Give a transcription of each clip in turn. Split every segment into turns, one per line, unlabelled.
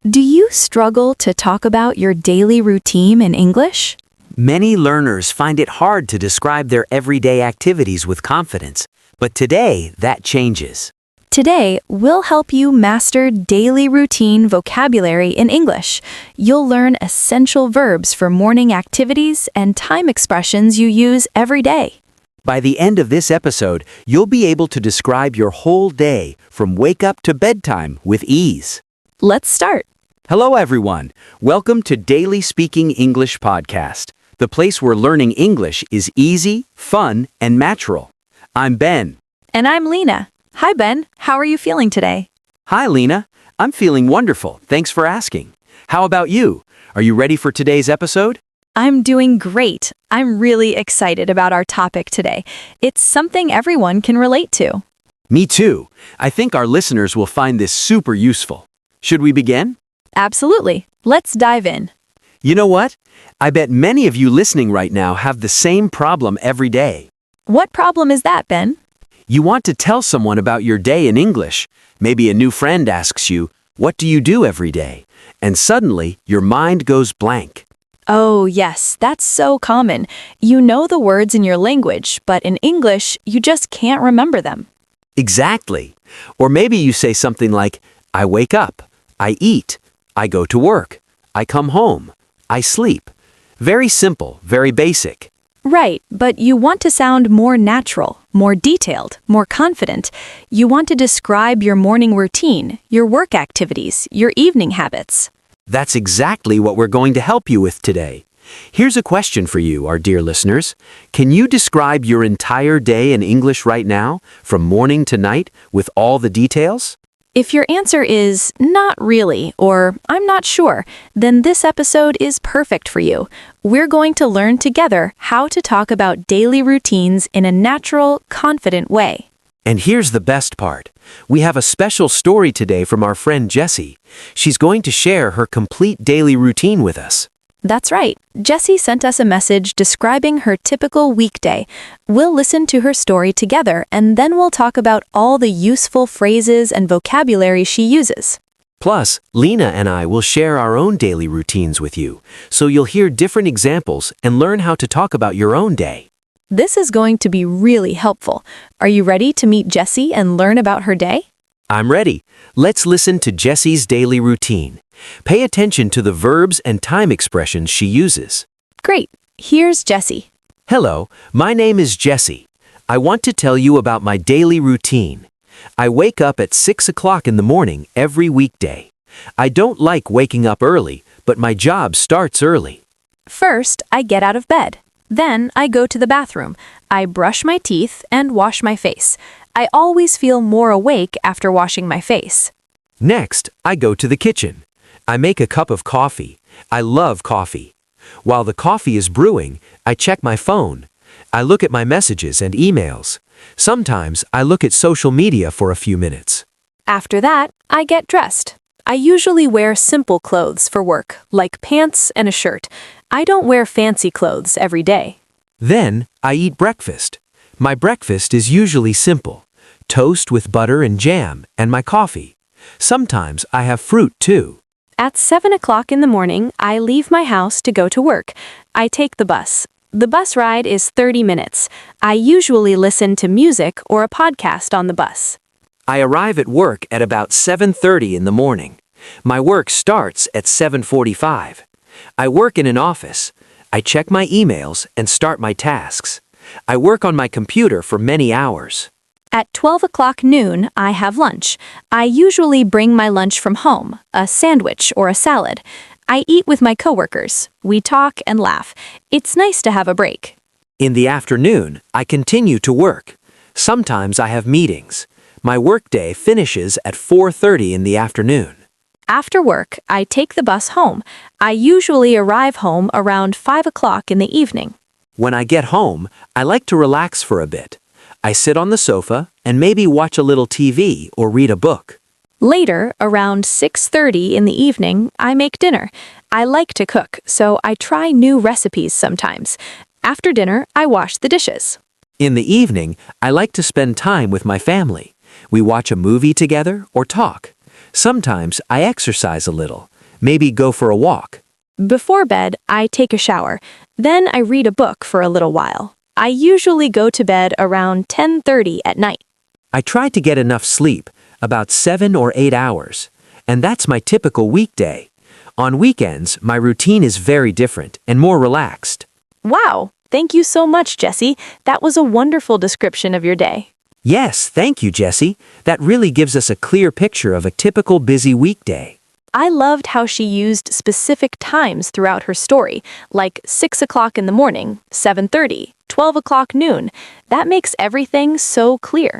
Do you struggle to talk about your daily routine in English?
Many learners find it hard to describe their everyday activities with confidence, but today that changes.
Today, we'll help you master daily routine vocabulary in English. You'll learn essential verbs for morning activities and time expressions you use every day.
By the end of this episode, you'll be able to describe your whole day from wake up to bedtime with ease.
Let's start.
Hello everyone. Welcome to Daily Speaking English Podcast, the place where learning English is easy, fun, and natural. I'm Ben.
And I'm Lina. Hi, Ben. How are you feeling today?
Hi, Lina. I'm feeling wonderful. Thanks for asking. How about you? Are you ready for today's episode?
I'm doing great. I'm really excited about our topic today. It's something everyone can relate to.
Me too. I think our listeners will find this super useful. Should we begin?
Absolutely. Let's dive in.
You know what? I bet many of you listening right now have the same problem every day.
What problem is that, Ben?
You want to tell someone about your day in English. Maybe a new friend asks you, "What do you do every day?" And suddenly, your mind goes blank.
Oh, yes, that's so common. You know the words in your language, but in English, you just can't remember them.
Exactly. Or maybe you say something like, "I wake up, I eat, I go to work, I come home, I sleep." Very simple, very basic.
Right, but you want to sound more natural, more detailed, more confident. You want to describe your morning routine, your work activities, your evening habits.
That's exactly what we're going to help you with today. Here's a question for you, our dear listeners. Can you describe your entire day in English right now, from morning to night, with all the details?
If your answer is not really or I'm not sure, then this episode is perfect for you. We're going to learn together how to talk about daily routines in a natural, confident way.
And here's the best part. We have a special story today from our friend Jessie. She's going to share her complete daily routine with us.
That's right. Jessie sent us a message describing her typical weekday. We'll listen to her story together, and then we'll talk about all the useful phrases and vocabulary she uses.
Plus, Lina and I will share our own daily routines with you, so you'll hear different examples and learn how to talk about your own day.
This is going to be really helpful. Are you ready to meet Jessie and learn about her day?
I'm ready. Let's listen to Jessie's daily routine. Pay attention to the verbs and time expressions she uses.
Great. Here's Jessie.
Hello, my name is Jessie. I want to tell you about my daily routine. I wake up at 6 o'clock in the morning every weekday. I don't like waking up early, but my job starts early.
First, I get out of bed. Then I go to the bathroom. I brush my teeth and wash my face. I always feel more awake after washing my face.
Next, I go to the kitchen. I make a cup of coffee. I love coffee. While the coffee is brewing, I check my phone. I look at my messages and emails. Sometimes I look at social media for a few minutes.
After that, I get dressed. I usually wear simple clothes for work, like pants and a shirt. I don't wear fancy clothes every day.
Then, I eat breakfast. My breakfast is usually simple. Toast with butter and jam, and my coffee. Sometimes I have fruit too.
At 7 o'clock in the morning, I leave my house to go to work. I take the bus. The bus ride is 30 minutes. I usually listen to music or a podcast on the bus.
I arrive at work at about 7:30 in the morning. My work starts at 7:45. I work in an office. I check my emails and start my tasks. I work on my computer for many hours.
At 12 o'clock noon, I have lunch. I usually bring my lunch from home, a sandwich or a salad. I eat with my coworkers. We talk and laugh. It's nice to have a break.
In the afternoon, I continue to work. Sometimes I have meetings. My workday finishes at 4:30 in the afternoon.
After work, I take the bus home. I usually arrive home around 5 o'clock in the evening.
When I get home, I like to relax for a bit. I sit on the sofa and maybe watch a little TV or read a book.
Later, around 6:30 in the evening, I make dinner. I like to cook, so I try new recipes sometimes. After dinner, I wash the dishes.
In the evening, I like to spend time with my family. We watch a movie together or talk. Sometimes I exercise a little. Maybe go for a walk.
Before bed, I take a shower. Then I read a book for a little while. I usually go to bed around 10:30 at night.
I try to get enough sleep, about 7 or 8 hours. And that's my typical weekday. On weekends, my routine is very different and more relaxed.
Wow, thank you so much, Jessie. That was a wonderful description of your day.
Yes, thank you, Jessie. That really gives us a clear picture of a typical busy weekday.
I loved how she used specific times throughout her story, like 6 o'clock in the morning, 7:30, 12 o'clock noon. That makes everything so clear.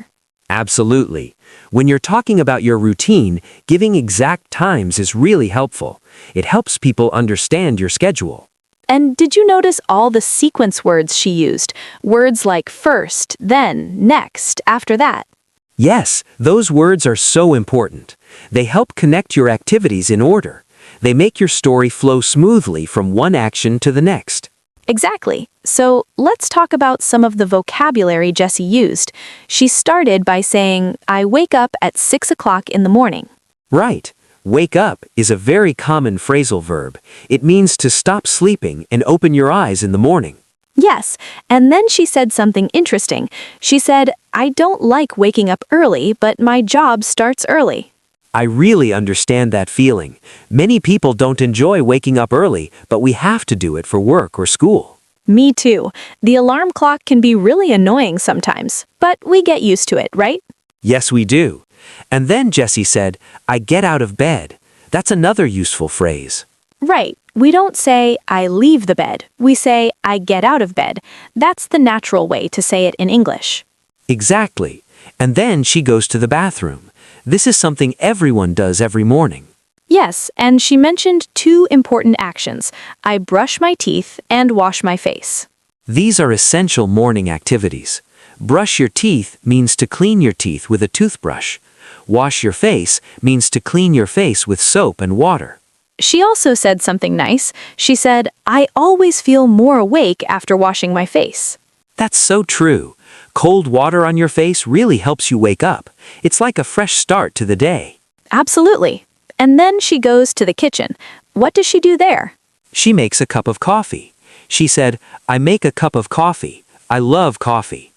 Absolutely. When you're talking about your routine, giving exact times is really helpful. It helps people understand your schedule.
And did you notice all the sequence words she used? Words like first, then, next, after that.
Yes, those words are so important. They help connect your activities in order. They make your story flow smoothly from one action to the next.
Exactly. So let's talk about some of the vocabulary Jessie used. She started by saying, I wake up at 6 o'clock in the morning.
Right. Wake up is a very common phrasal verb. It means to stop sleeping and open your eyes in the morning.
Yes, and then she said something interesting. She said, I don't like waking up early, but my job starts early.
I really understand that feeling. Many people don't enjoy waking up early, but we have to do it for work or school.
Me too. The alarm clock can be really annoying sometimes, but we get used to it, right?
Yes, we do. And then Jessie said, I get out of bed. That's another useful phrase.
Right. We don't say, I leave the bed. We say, I get out of bed. That's the natural way to say it in English.
Exactly. And then she goes to the bathroom. This is something everyone does every morning.
Yes, and she mentioned two important actions. I brush my teeth and wash my face.
These are essential morning activities. Brush your teeth means to clean your teeth with a toothbrush. Wash your face means to clean your face with soap and water.
She also said something nice. She said, I always feel more awake after washing my face.
That's so true. Cold water on your face really helps you wake up. It's like a fresh start to the day.
Absolutely. And then she goes to the kitchen. What does she do there?
She makes a cup of coffee. She said, I make a cup of coffee. I love coffee.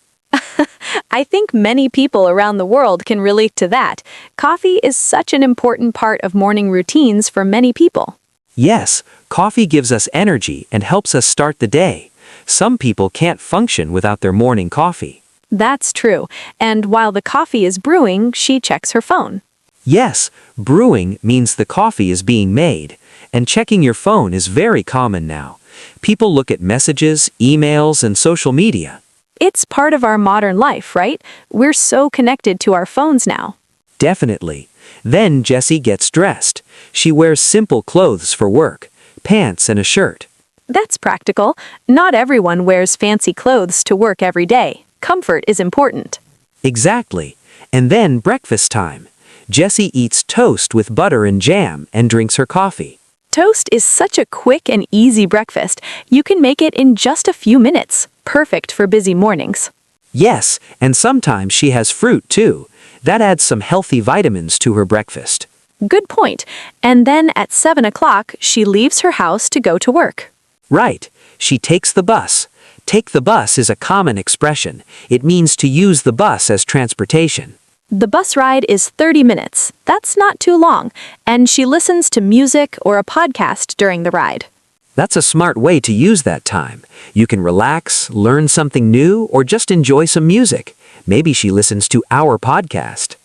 I think many people around the world can relate to that. Coffee is such an important part of morning routines for many people.
Yes, coffee gives us energy and helps us start the day. Some people can't function without their morning coffee.
That's true. And while the coffee is brewing, she checks her phone.
Yes, brewing means the coffee is being made, and checking your phone is very common now. People look at messages, emails, and social media.
It's part of our modern life, right? We're so connected to our phones now.
Definitely. Then Jessie gets dressed. She wears simple clothes for work, pants and a shirt.
That's practical. Not everyone wears fancy clothes to work every day. Comfort is important.
Exactly. And then breakfast time. Jessie eats toast with butter and jam and drinks her coffee.
Toast is such a quick and easy breakfast. You can make it in just a few minutes. Perfect for busy mornings.
Yes, and sometimes she has fruit too. That adds some healthy vitamins to her breakfast.
Good point. And then at 7 o'clock, she leaves her house to go to work.
Right. She takes the bus. Take the bus is a common expression. It means to use the bus as transportation.
The bus ride is 30 minutes. That's not too long. And she listens to music or a podcast during the ride.
That's a smart way to use that time. You can relax, learn something new, or just enjoy some music. Maybe she listens to our podcast.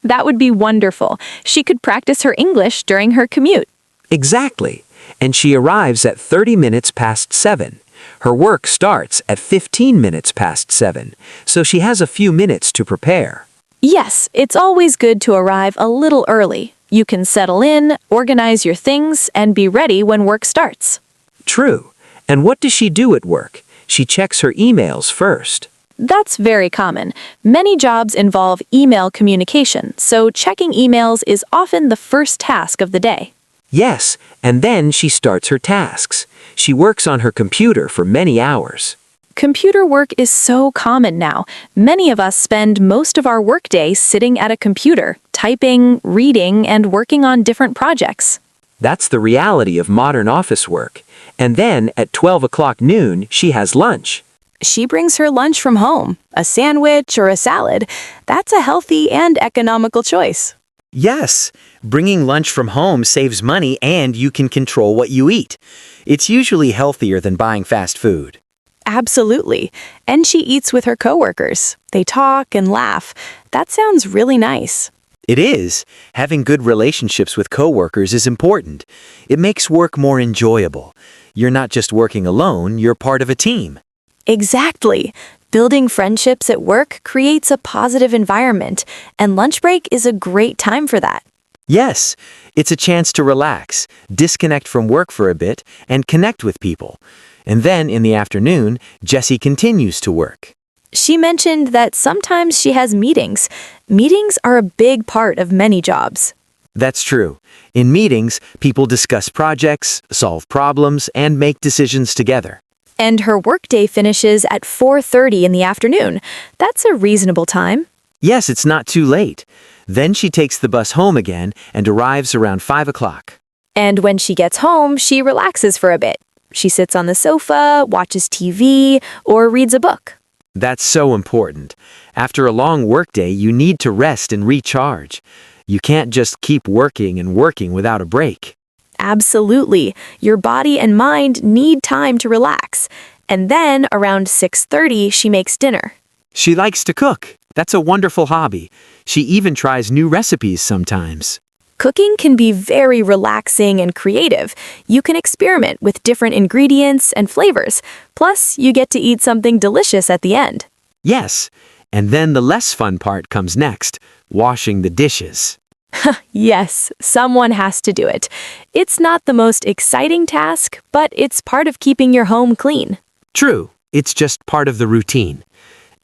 That would be wonderful. She could practice her English during her commute.
Exactly. And she arrives at 30 minutes past 7. Her work starts at 15 minutes past 7, so she has a few minutes to prepare.
Yes, it's always good to arrive a little early. You can settle in, organize your things, and be ready when work starts.
True. And what does she do at work? She checks her emails first.
That's very common. Many jobs involve email communication, so checking emails is often the first task of the day.
Yes, and then she starts her tasks. She works on her computer for many hours.
Computer work is so common now. Many of us spend most of our workday sitting at a computer, typing, reading, and working on different projects.
That's the reality of modern office work. And then at 12 o'clock noon, she has lunch.
She brings her lunch from home, a sandwich or a salad. That's a healthy and economical choice.
Yes, bringing lunch from home saves money and you can control what you eat. It's usually healthier than buying fast food.
Absolutely. And she eats with her coworkers. They talk and laugh. That sounds really nice.
It is. Having good relationships with coworkers is important. It makes work more enjoyable. You're not just working alone, you're part of a team.
Exactly. Building friendships at work creates a positive environment, and lunch break is a great time for that.
Yes, it's a chance to relax, disconnect from work for a bit, and connect with people. And then in the afternoon, Jessie continues to work.
She mentioned that sometimes she has meetings. Meetings are a big part of many jobs.
That's true. In meetings, people discuss projects, solve problems, and make decisions together.
And her workday finishes at 4:30 in the afternoon. That's a reasonable time.
Yes, it's not too late. Then she takes the bus home again and arrives around 5 o'clock.
And when she gets home, she relaxes for a bit. She sits on the sofa, watches TV, or reads a book.
That's so important. After a long workday, you need to rest and recharge. You can't just keep working and working without a break.
Absolutely. Your body and mind need time to relax. And then around 6:30, she makes dinner.
She likes to cook. That's a wonderful hobby. She even tries new recipes sometimes.
Cooking can be very relaxing and creative. You can experiment with different ingredients and flavors. Plus, you get to eat something delicious at the end.
Yes, and then the less fun part comes next, washing the dishes.
Yes, someone has to do it. It's not the most exciting task, but it's part of keeping your home clean.
True, it's just part of the routine.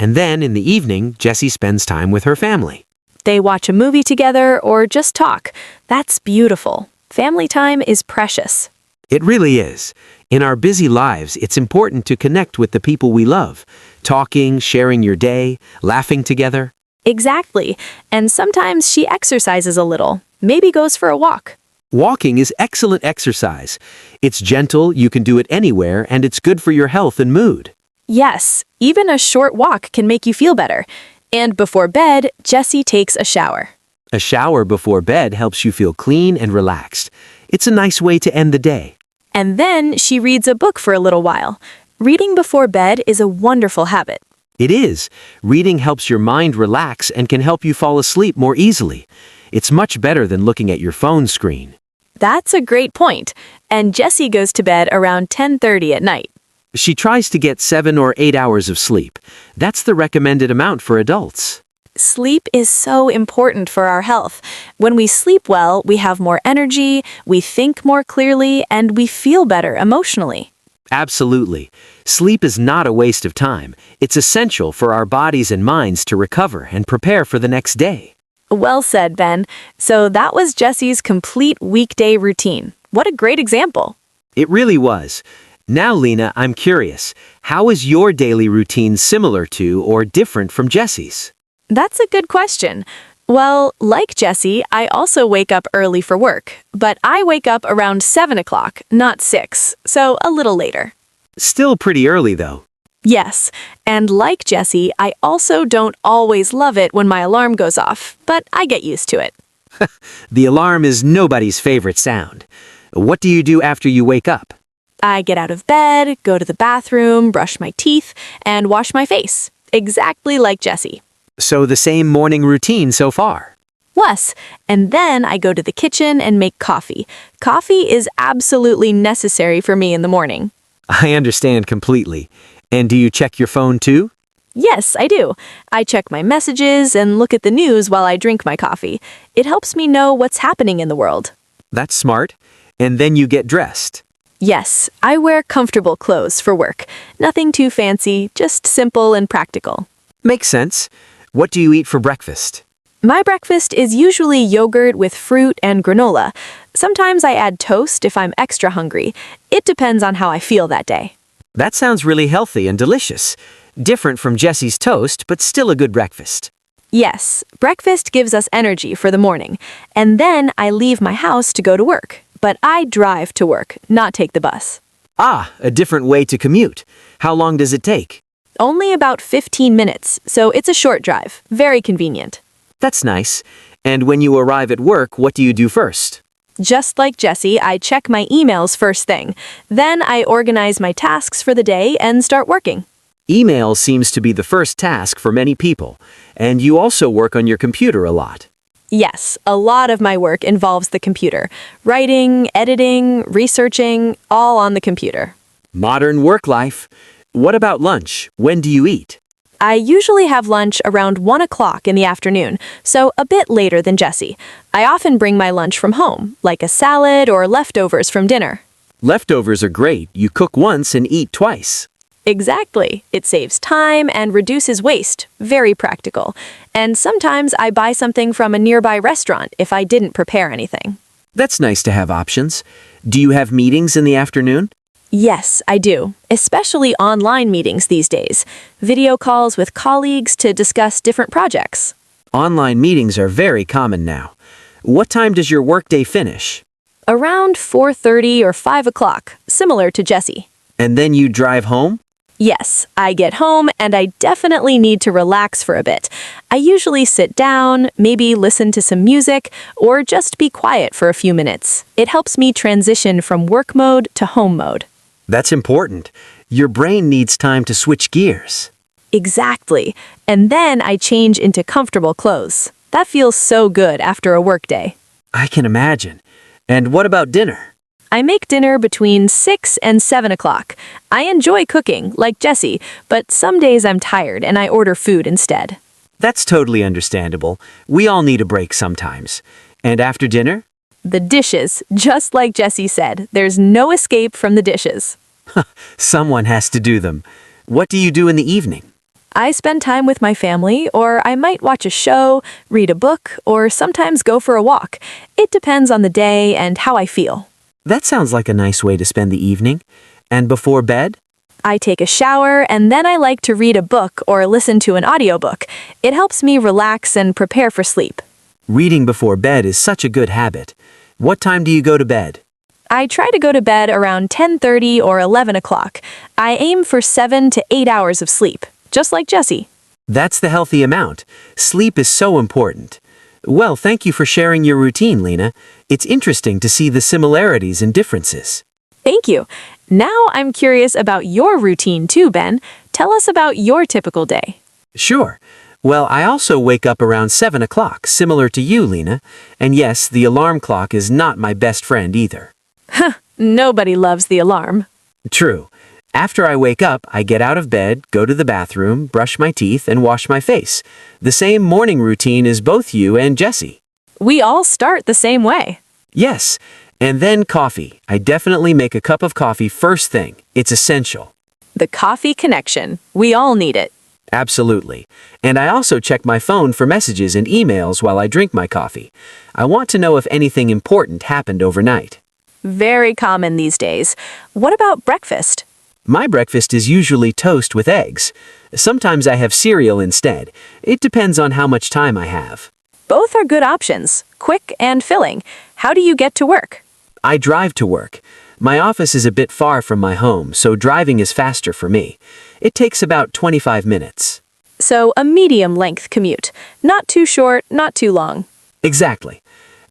And then in the evening, Jessie spends time with her family.
They watch a movie together or just talk. That's beautiful. Family time is precious.
It really is. In our busy lives, it's important to connect with the people we love. Talking, sharing your day, laughing together.
Exactly. And sometimes she exercises a little, maybe goes for a walk.
Walking is excellent exercise. It's gentle, you can do it anywhere, and it's good for your health and mood.
Yes, even a short walk can make you feel better. And before bed, Jessie takes a shower.
A shower before bed helps you feel clean and relaxed. It's a nice way to end the day.
And then she reads a book for a little while. Reading before bed is a wonderful habit.
It is. Reading helps your mind relax and can help you fall asleep more easily. It's much better than looking at your phone screen.
That's a great point. And Jessie goes to bed around 10:30 at night.
She tries to get 7 or 8 hours of sleep. That's the recommended amount for adults.
Sleep is so important for our health. When we sleep well, we have more energy, we think more clearly, and we feel better emotionally.
Absolutely. Sleep is not a waste of time. It's essential for our bodies and minds to recover and prepare for the next day.
Well said, Ben. So that was Jessie's complete weekday routine. What a great example.
It really was. Now, Lina, I'm curious. How is your daily routine similar to or different from Jessie's?
That's a good question. Well, like Jessie, I also wake up early for work, but I wake up around 7 o'clock, not 6, so a little later.
Still pretty early, though.
Yes, and like Jessie, I also don't always love it when my alarm goes off, but I get used to it.
The alarm is nobody's favorite sound. What do you do after you wake up?
I get out of bed, go to the bathroom, brush my teeth, and wash my face, exactly like Jessie.
So the same morning routine so far.
Yes, and then I go to the kitchen and make coffee. Coffee is absolutely necessary for me in the morning.
I understand completely. And do you check your phone too?
Yes, I do. I check my messages and look at the news while I drink my coffee. It helps me know what's happening in the world.
That's smart. And then you get dressed.
Yes, I wear comfortable clothes for work. Nothing too fancy, just simple and practical.
Makes sense. What do you eat for breakfast?
My breakfast is usually yogurt with fruit and granola. Sometimes I add toast if I'm extra hungry. It depends on how I feel that day.
That sounds really healthy and delicious. Different from Jessie's toast, but still a good breakfast.
Yes, breakfast gives us energy for the morning, and then I leave my house to go to work. but I drive to work, not take the bus.
Ah, a different way to commute. How long does it take?
Only about 15 minutes, so it's a short drive. Very convenient.
That's nice. And when you arrive at work, what do you do first?
Just like Jesse, I check my emails first thing. Then I organize my tasks for the day and start working.
Email seems to be the first task for many people, and you also work on your computer a lot.
Yes, a lot of my work involves the computer. Writing, editing, researching, all on the computer.
Modern work life. What about lunch? When do you eat?
I usually have lunch around 1 o'clock in the afternoon, so a bit later than Jesse. I often bring my lunch from home, like a salad or leftovers from dinner.
Leftovers are great. You cook once and eat twice.
Exactly. It saves time and reduces waste. Very practical. And sometimes I buy something from a nearby restaurant if I didn't prepare anything.
That's nice to have options. Do you have meetings in the afternoon?
Yes, I do. Especially online meetings these days. Video calls with colleagues to discuss different projects.
Online meetings are very common now. What time does your workday finish?
Around 4:30 or 5 o'clock, similar to Jesse.
And then you drive home?
Yes, I get home and I definitely need to relax for a bit. I usually sit down, maybe listen to some music, or just be quiet for a few minutes. It helps me transition from work mode to home mode.
That's important. Your brain needs time to switch gears.
Exactly. And then I change into comfortable clothes. That feels so good after a workday.
I can imagine. And what about dinner?
I make dinner between 6 and 7 o'clock. I enjoy cooking, like Jesse, but some days I'm tired and I order food instead.
That's totally understandable. We all need a break sometimes. And after dinner?
The dishes, just like Jesse said, there's no escape from the dishes.
Someone has to do them. What do you do in the evening?
I spend time with my family, or I might watch a show, read a book, or sometimes go for a walk. It depends on the day and how I feel.
That sounds like a nice way to spend the evening. And before bed?
I take a shower and then I like to read a book or listen to an audiobook. It helps me relax and prepare for sleep.
Reading before bed is such a good habit. What time do you go to bed?
I try to go to bed around 10:30 or 11 o'clock. I aim for 7 to 8 hours of sleep, just like Jesse.
That's the healthy amount. Sleep is so important. Well, thank you for sharing your routine, Lina. It's interesting to see the similarities and differences.
Thank you. Now I'm curious about your routine too, Ben. Tell us about your typical day.
Sure. Well, I also wake up around 7 o'clock, similar to you, Lina. And yes, the alarm clock is not my best friend either.
Nobody loves the alarm.
True. After I wake up, I get out of bed, go to the bathroom, brush my teeth, and wash my face. The same morning routine as both you and Jesse.
We all start the same way.
Yes. And then coffee. I definitely make a cup of coffee first thing. It's essential.
The coffee connection. We all need it.
Absolutely. And I also check my phone for messages and emails while I drink my coffee. I want to know if anything important happened overnight.
Very common these days. What about breakfast?
My breakfast is usually toast with eggs. Sometimes I have cereal instead. It depends on how much time I have.
Both are good options, quick and filling. How do you get to work?
I drive to work. My office is a bit far from my home, so driving is faster for me. It takes about 25 minutes.
So a medium-length commute. Not too short, not too long.
Exactly.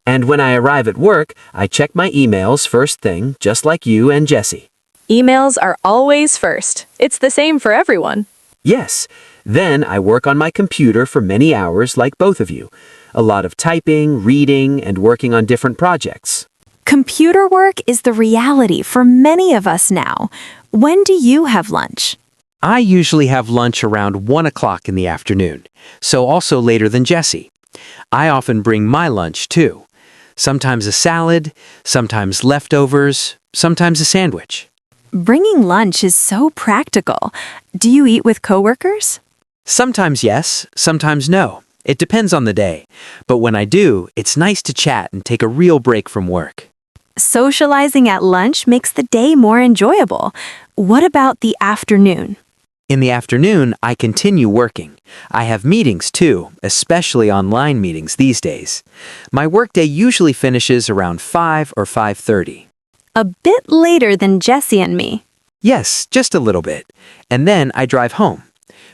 And when I arrive at work, I check my emails first thing, just like you and Jesse.
Emails are always first. It's the same for everyone.
Yes. Then I work on my computer for many hours like both of you. A lot of typing, reading, and working on different projects.
Computer work is the reality for many of us now. When do you have lunch?
I usually have lunch around 1 o'clock in the afternoon, so also later than Jesse. I often bring my lunch too. Sometimes a salad, sometimes leftovers, sometimes a sandwich.
Bringing lunch is so practical. Do you eat with coworkers?
Sometimes yes, sometimes no. It depends on the day. But when I do, it's nice to chat and take a real break from work.
Socializing at lunch makes the day more enjoyable. What about the afternoon?
In the afternoon, I continue working. I have meetings too, especially online meetings these days. My workday usually finishes around 5 or 5:30.
A bit later than Jessie and me.
Yes, just a little bit. And then I drive home.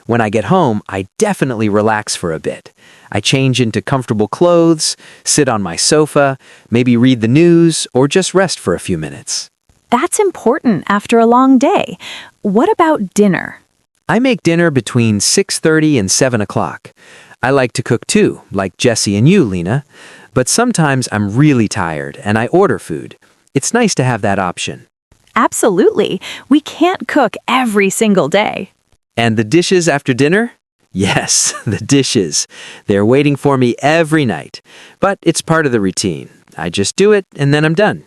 When I get home, I definitely relax for a bit. I change into comfortable clothes, sit on my sofa, maybe read the news, or just rest for a few minutes.
That's important after a long day. What about dinner?
I make dinner between 6:30 and 7 o'clock. I like to cook too, like Jessie and you, Lina. But sometimes I'm really tired and I order food. It's nice to have that option.
Absolutely. We can't cook every single day.
And the dishes after dinner? Yes, the dishes. They're waiting for me every night. But it's part of the routine. I just do it and then I'm done.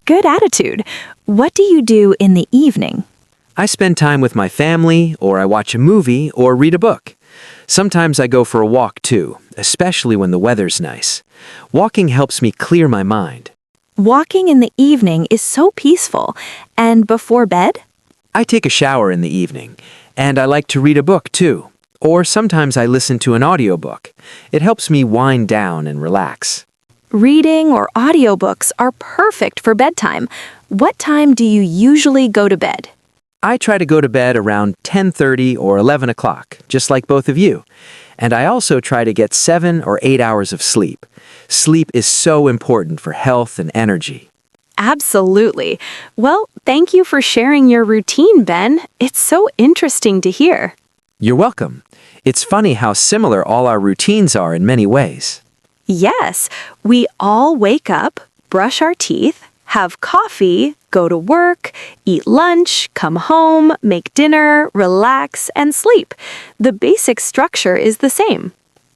Good attitude. What do you do in the evening?
I spend time with my family, or I watch a movie, or read a book. Sometimes I go for a walk too, especially when the weather's nice. Walking helps me clear my mind.
Walking in the evening is so peaceful. And before bed?
I take a shower in the evening, and I like to read a book too. Or sometimes I listen to an audiobook. It helps me wind down and relax.
Reading or audiobooks are perfect for bedtime. What time do you usually go to bed?
I try to go to bed around 10:30 or 11 o'clock, just like both of you. And I also try to get 7 or 8 hours of sleep. Sleep is so important for health and energy.
Absolutely. Well, thank you for sharing your routine, Ben. It's so interesting to hear.
You're welcome. It's funny how similar all our routines are in many ways.
Yes, we all wake up, brush our teeth, have coffee, go to work, eat lunch, come home, make dinner, relax, and sleep. The basic structure is the same.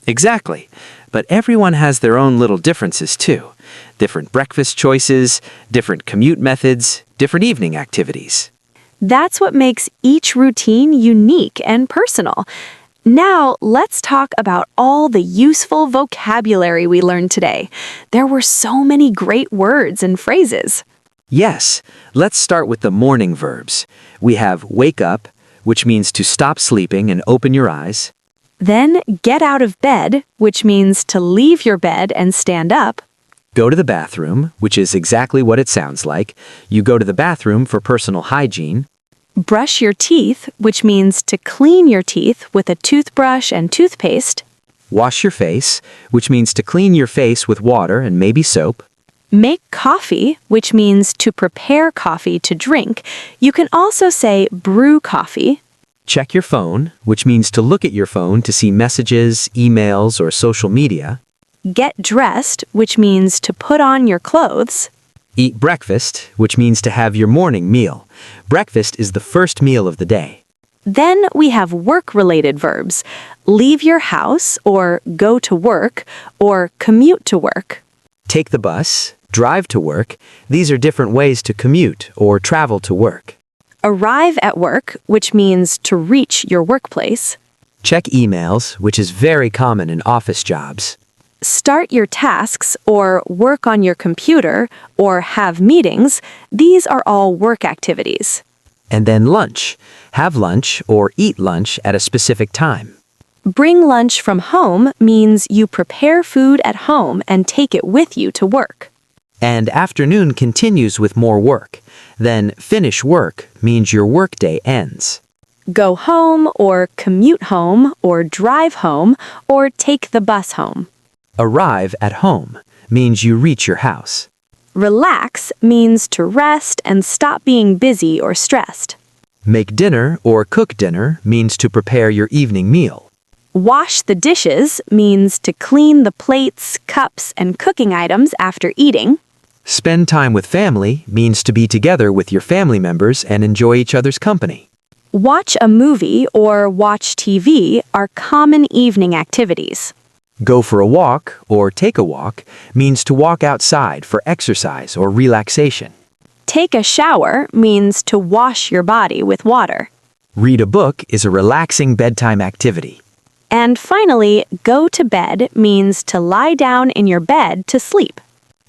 Exactly. But everyone has their own little differences too. Different breakfast choices, different commute methods, different evening activities.
That's what makes each routine unique and personal. Now, let's talk about all the useful vocabulary we learned today. There were so many great words and phrases.
Yes, let's start with the morning verbs. We have wake up, which means to stop sleeping and open your eyes.
Then get out of bed, which means to leave your bed and stand up.
Go to the bathroom, which is exactly what it sounds like. You go to the bathroom for personal hygiene.
Brush your teeth, which means to clean your teeth with a toothbrush and toothpaste.
Wash your face, which means to clean your face with water and maybe soap.
Make coffee, which means to prepare coffee to drink. You can also say brew coffee.
Check your phone, which means to look at your phone to see messages, emails, or social media.
Get dressed, which means to put on your clothes.
Eat breakfast, which means to have your morning meal. Breakfast is the first meal of the day.
Then we have work-related verbs. Leave your house, or go to work, or commute to work.
Take the bus, drive to work. These are different ways to commute or travel to work.
Arrive at work, which means to reach your workplace.
Check emails, which is very common in office jobs.
Start your tasks, or work on your computer, or have meetings. These are all work activities.
And then lunch. Have lunch or eat lunch at a specific time.
Bring lunch from home means you prepare food at home and take it with you to work.
And afternoon continues with more work. Then finish work means your workday ends.
Go home, or commute home, or drive home, or take the bus home.
Arrive at home means you reach your house.
Relax means to rest and stop being busy or stressed.
Make dinner or cook dinner means to prepare your evening meal.
Wash the dishes means to clean the plates, cups, and cooking items after eating.
Spend time with family means to be together with your family members and enjoy each other's company.
Watch a movie or watch TV are common evening activities.
Go for a walk or take a walk means to walk outside for exercise or relaxation.
Take a shower means to wash your body with water.
Read a book is a relaxing bedtime activity.
And finally, go to bed means to lie down in your bed to sleep.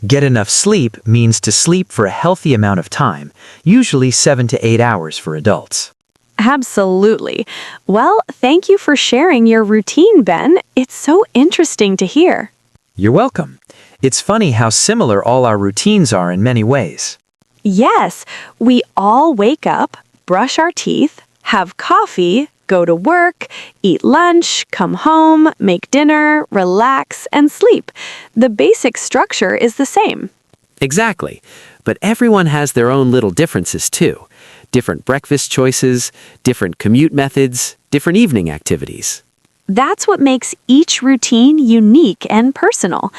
Get enough sleep means to sleep for a healthy amount of time, usually 7 to 8 hours for adults.
Absolutely. Well, thank you for sharing your routine, Ben. It's so interesting to hear.
You're welcome. It's funny how similar all our routines are in many ways.
Yes, we all wake up, brush our teeth, have coffee, go to work, eat lunch, come home, make dinner, relax, and sleep. The basic structure is the same.
Exactly. But everyone has their own little differences too. Different breakfast choices, different commute methods, different evening activities.
That's what makes each routine unique and personal.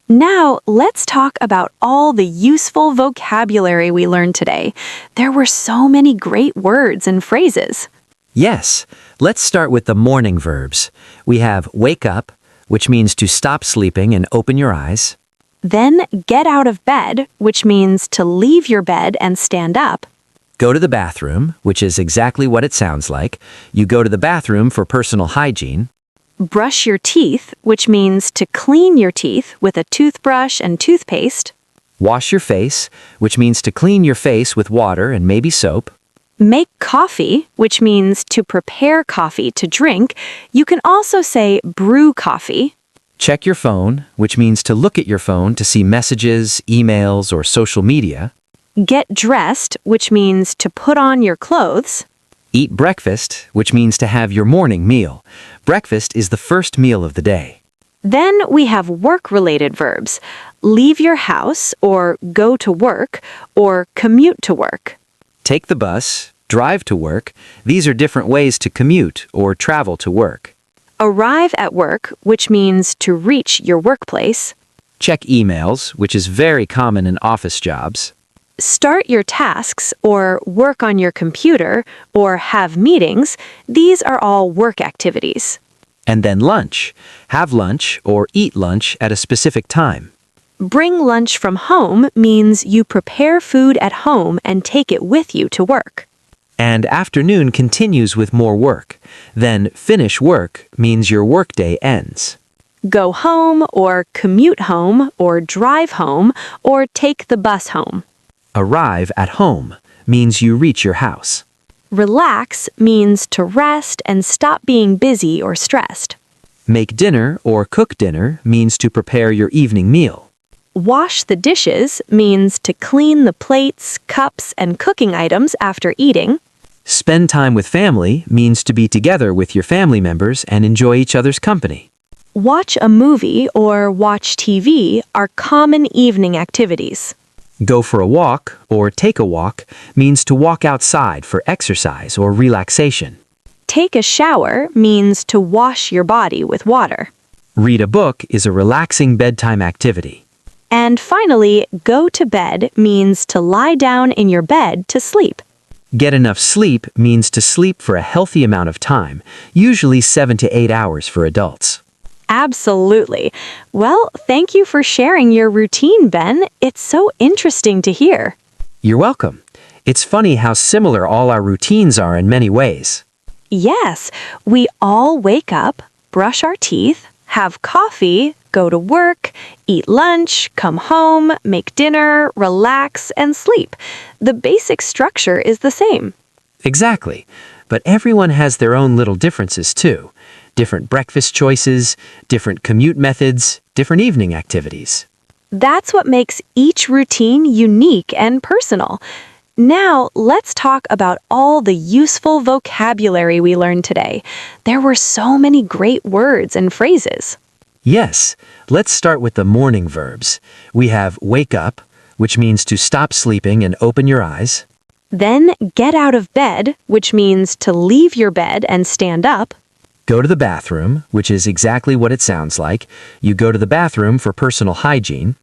Now, let's talk about all the useful vocabulary we learned today. There were so many great words and phrases.
Yes, let's start with the morning verbs. We have wake up, which means to stop sleeping and open your eyes.
Then, get out of bed, which means to leave your bed and stand up.
Go to the bathroom, which is exactly what it sounds like. You go to the bathroom for personal hygiene.
Brush your teeth, which means to clean your teeth with a toothbrush and toothpaste.
Wash your face, which means to clean your face with water and maybe soap.
Make coffee, which means to prepare coffee to drink. You can also say brew coffee.
Check your phone, which means to look at your phone to see messages, emails, or social media.
Get dressed, which means to put on your clothes.
Eat breakfast, which means to have your morning meal. Breakfast is the first meal of the day.
Then we have work-related verbs. Leave your house, or go to work, or commute to work.
Take the bus, drive to work. These are different ways to commute or travel to work.
Arrive at work, which means to reach your workplace.
Check emails, which is very common in office jobs.
Start your tasks, or work on your computer, or have meetings. These are all work activities.
And then lunch. Have lunch or eat lunch at a specific time.
Bring lunch from home means you prepare food at home and take it with you to work.
And afternoon continues with more work. Then finish work means your workday ends.
Go home, or commute home, or drive home, or take the bus home.
Arrive at home means you reach your house.
Relax means to rest and stop being busy or stressed.
Make dinner or cook dinner means to prepare your evening meal.
Wash the dishes means to clean the plates, cups, and cooking items after eating.
Spend time with family means to be together with your family members and enjoy each other's company.
Watch a movie or watch TV are common evening activities.
Go for a walk or take a walk means to walk outside for exercise or relaxation.
Take a shower means to wash your body with water.
Read a book is a relaxing bedtime activity.
And finally, go to bed means to lie down in your bed to sleep.
Get enough sleep means to sleep for a healthy amount of time, usually 7 to 8 hours for adults.
Absolutely. Well, thank you for sharing your routine, Ben. It's so interesting to hear.
You're welcome. It's funny how similar all our routines are in many ways.
Yes, we all wake up, brush our teeth, have coffee, go to work, eat lunch, come home, make dinner, relax, and sleep. The basic structure is the same.
Exactly. But everyone has their own little differences too. Different breakfast choices, different commute methods, different evening activities.
That's what makes each routine unique and personal. Now, let's talk about all the useful vocabulary we learned today. There were so many great words and phrases.
Yes, let's start with the morning verbs. We have wake up, which means to stop sleeping and open your eyes.
Then, get out of bed, which means to leave your bed and stand up.
Go to the bathroom, which is exactly what it sounds like. You go to the bathroom for personal hygiene.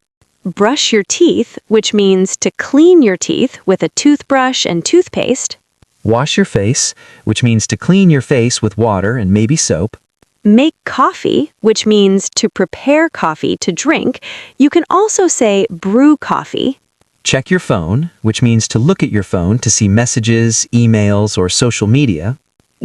Brush your teeth, which means to clean your teeth with a toothbrush and toothpaste.
Wash your face, which means to clean your face with water and maybe soap.
Make coffee, which means to prepare coffee to drink. You can also say brew coffee.
Check your phone, which means to look at your phone to see messages, emails, or social media.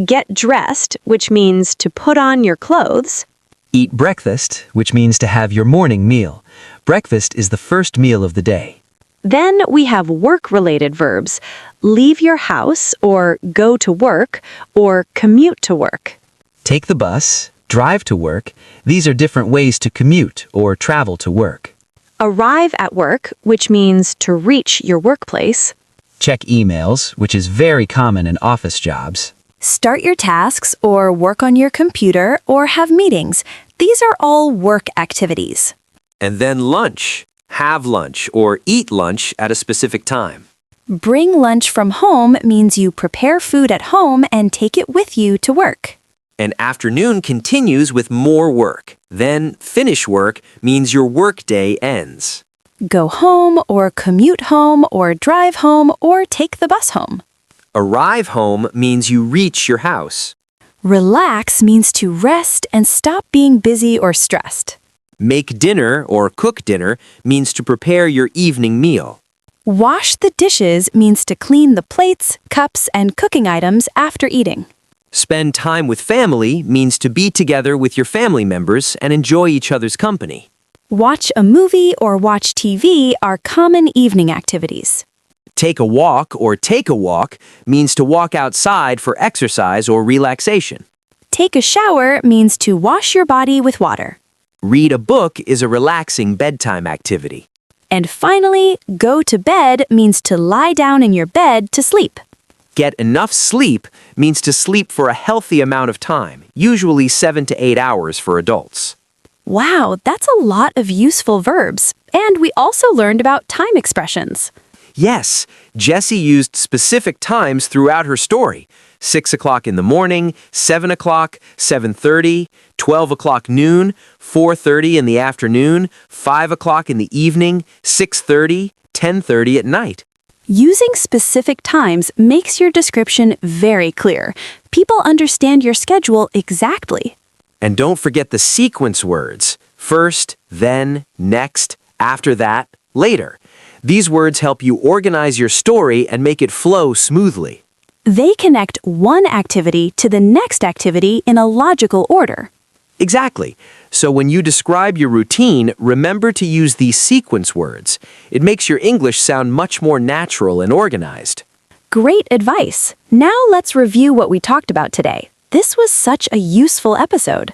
Get dressed, which means to put on your clothes.
Eat breakfast, which means to have your morning meal. Breakfast is the first meal of the day.
Then we have work-related verbs. Leave your house or go to work or commute to work.
Take the bus, drive to work. These are different ways to commute or travel to work.
Arrive at work, which means to reach your workplace.
Check emails, which is very common in office jobs.
Start your tasks or work on your computer or have meetings. These are all work activities.
And then lunch. Have lunch or eat lunch at a specific time.
Bring lunch from home means you prepare food at home and take it with you to work.
And afternoon continues with more work. Then finish work means your workday ends.
Go home or commute home or drive home or take the bus home.
Arrive home means you reach your house.
Relax means to rest and stop being busy or stressed.
Make dinner or cook dinner means to prepare your evening meal.
Wash the dishes means to clean the plates, cups, and cooking items after eating.
Spend time with family means to be together with your family members and enjoy each other's company.
Watch a movie or watch TV are common evening activities.
Take a walk or take a walk means to walk outside for exercise or relaxation.
Take a shower means to wash your body with water.
Read a book is a relaxing bedtime activity.
And finally, go to bed means to lie down in your bed to sleep.
Get enough sleep means to sleep for a healthy amount of time, usually 7 to 8 hours for adults.
Wow, that's a lot of useful verbs. And we also learned about time expressions.
Yes, Jessie used specific times throughout her story. 6 o'clock in the morning, 7 o'clock, 7:30, 12 o'clock noon, 4:30 in the afternoon, 5 o'clock in the evening, 6:30, 10:30 at night.
Using specific times makes your description very clear. People understand your schedule exactly.
And don't forget the sequence words. First, then, next, after that, later. These words help you organize your story and make it flow smoothly.
They connect one activity to the next activity in a logical order.
Exactly. So when you describe your routine, remember to use these sequence words. It makes your English sound much more natural and organized.
Great advice. Now let's review what we talked about today. This was such a useful episode.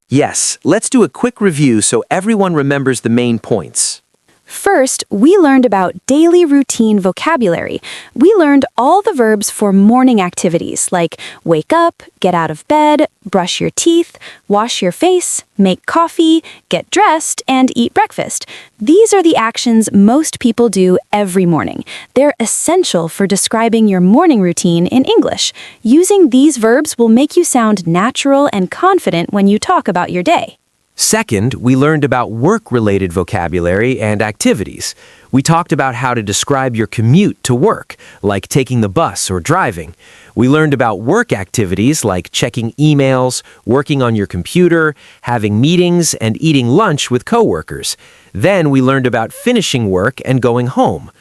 Yes, let's do a quick review so everyone remembers the main points.
First, we learned about daily routine vocabulary. We learned all the verbs for morning activities like wake up, get out of bed, brush your teeth, wash your face, make coffee, get dressed, and eat breakfast. These are the actions most people do every morning. They're essential for describing your morning routine in English. Using these verbs will make you sound natural and confident when you talk about your day.
Second, we learned about work-related vocabulary and activities. We talked about how to describe your commute to work, like taking the bus or driving. We learned about work activities like checking emails, working on your computer, having meetings, and eating lunch with coworkers. Then we learned about finishing work and going home.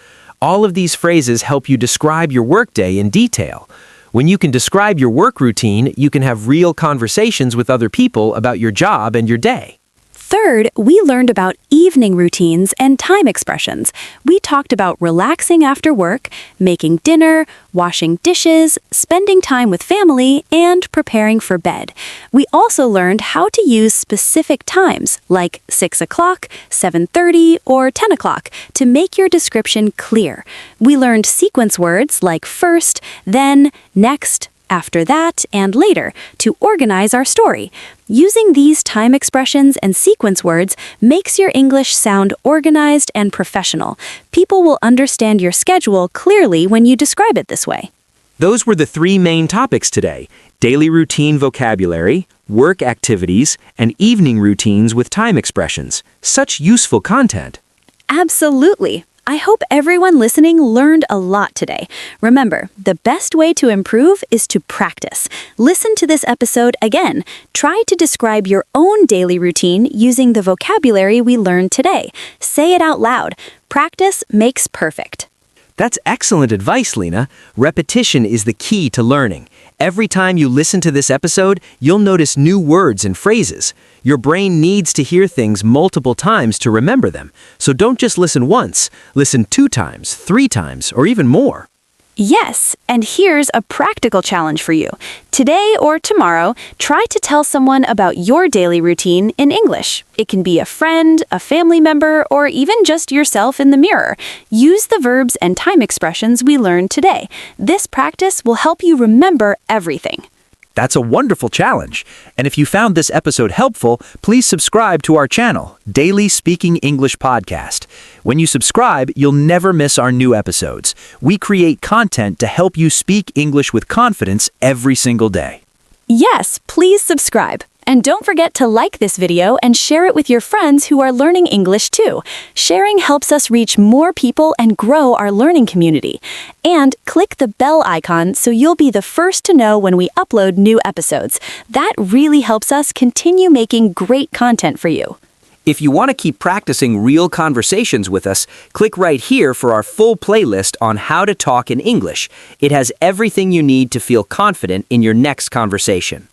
All of these phrases help you describe your workday in detail. When you can describe your work routine, you can have real conversations with other people about your job and your day.
Third, we learned about evening routines and time expressions. We talked about relaxing after work, making dinner, washing dishes, spending time with family, and preparing for bed. We also learned how to use specific times, like 6 o'clock, 7:30, or 10 o'clock, to make your description clear. We learned sequence words like first, then, next, after that, and later to organize our story. Using these time expressions and sequence words makes your English sound organized and professional. People will understand your schedule clearly when you describe it this way.
Those were the three main topics today: daily routine vocabulary, work activities, and evening routines with time expressions. Such useful content.
Absolutely. I hope everyone listening learned a lot today. Remember, the best way to improve is to practice. Listen to this episode again. Try to describe your own daily routine using the vocabulary we learned today. Say it out loud. Practice makes perfect.
That's excellent advice, Lina. Repetition is the key to learning. Every time you listen to this episode, you'll notice new words and phrases. Your brain needs to hear things multiple times to remember them. So don't just listen once. Listen 2 times, 3 times, or even more.
Yes, and here's a practical challenge for you. Today or tomorrow, try to tell someone about your daily routine in English. It can be a friend, a family member, or even just yourself in the mirror. Use the verbs and time expressions we learned today. This practice will help you remember everything.
That's a wonderful challenge. And if you found this episode helpful, please subscribe to our channel, Daily Speaking English Podcast. When you subscribe, you'll never miss our new episodes. We create content to help you speak English with confidence every single day.
Yes, please subscribe. And don't forget to like this video and share it with your friends who are learning English too. Sharing helps us reach more people and grow our learning community. And click the bell icon so you'll be the first to know when we upload new episodes. That really helps us continue making great content for you.
If you want to keep practicing real conversations with us, click right here for our full playlist on how to talk in English. It has everything you need to feel confident in your next conversation.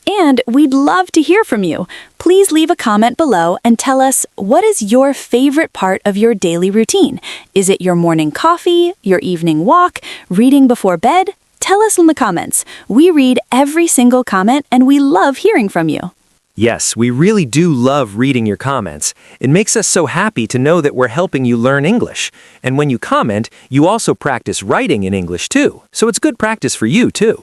And we'd love to hear from you. Please leave a comment below and tell us, what is your favorite part of your daily routine? Is it your morning coffee, your evening walk, reading before bed? Tell us in the comments. We read every single comment and we love hearing from you.
Yes, we really do love reading your comments. It makes us so happy to know that we're helping you learn English. And when you comment, you also practice writing in English too. So it's good practice for you too.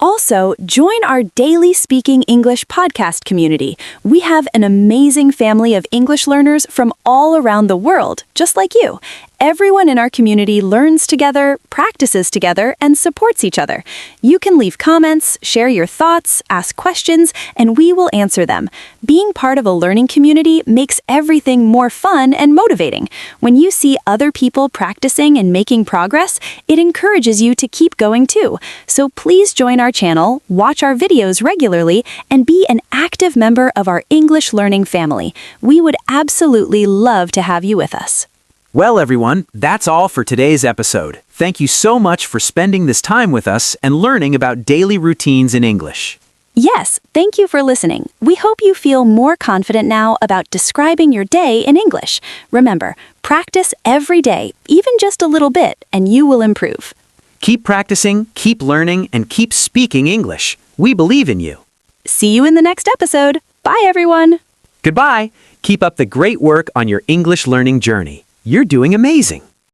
Also, join our Daily Speaking English podcast community. We have an amazing family of English learners from all around the world, just like you. Everyone in our community learns together, practices together, and supports each other. You can leave comments, share your thoughts, ask questions, and we will answer them. Being part of a learning community makes everything more fun and motivating. When you see other people practicing and making progress, it encourages you to keep going too. So please join our channel, watch our videos regularly, and be an active member of our English learning family. We would absolutely love to have you with us.
Well, everyone, that's all for today's episode. Thank you so much for spending this time with us and learning about daily routines in English.
Yes, thank you for listening. We hope you feel more confident now about describing your day in English. Remember, practice every day, even just a little bit, and you will improve.
Keep practicing, keep learning, and keep speaking English. We believe in you.
See you in the next episode. Bye, everyone.
Goodbye. Keep up the great work on your English learning journey. You're doing amazing.